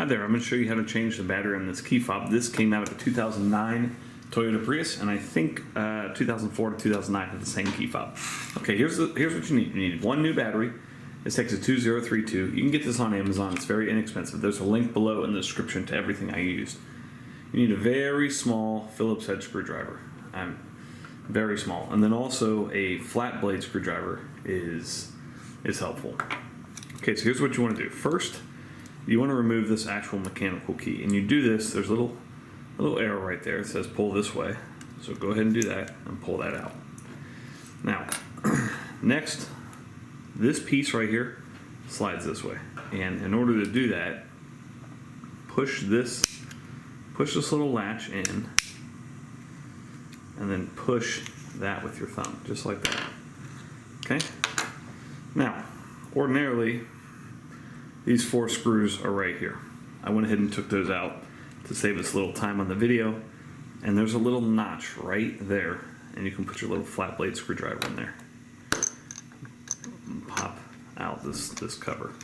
Hi there, I'm going to show you how to change the battery on this key fob. This came out of a 2009 Toyota Prius, and I think 2004 to 2009 had the same key fob. Okay, here's what you need. You need one new battery. This takes a 2032. You can get this on Amazon. It's very inexpensive. There's a link below in the description to everything I used. You need a very small Phillips head screwdriver. Very small. And then also a flat blade screwdriver is helpful. Okay, so here's what you want to do. First, you want to remove this actual mechanical key, and you do this. There's a little arrow right there. It says pull this way, so go ahead and do that and pull that out. Now, next, this piece right here slides this way, and in order to do that, push this little latch in, and then push that with your thumb, just like that. Okay. Now, ordinarily, these 4 screws are right here. I went ahead and took those out to save us a little time on the video. And there's a little notch right there, and you can put your little flat blade screwdriver in there. And pop out this cover.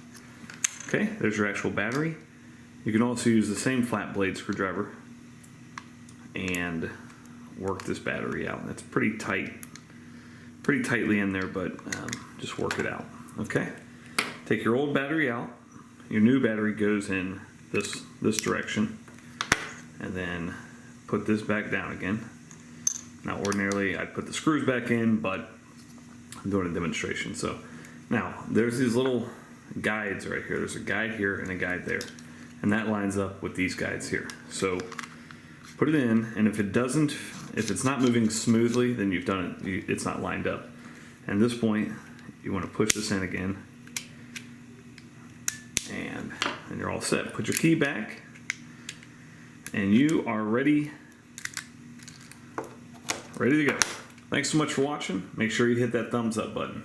Okay, there's your actual battery. You can also use the same flat blade screwdriver and work this battery out. It's pretty tightly in there, but just work it out. Okay, take your old battery out. Your new battery goes in this direction, and then put this back down again. Now, ordinarily I'd put the screws back in, but I'm doing a demonstration. So now there's these little guides right here. There's a guide here and a guide there, and that lines up with these guides here. So put it in, and if it's not moving smoothly, then you've done it. It's not lined up. And at this point, you want to push this in again, and you're all set. Put your key back, and you are ready to go. Thanks so much for watching. Make sure you hit that thumbs up button.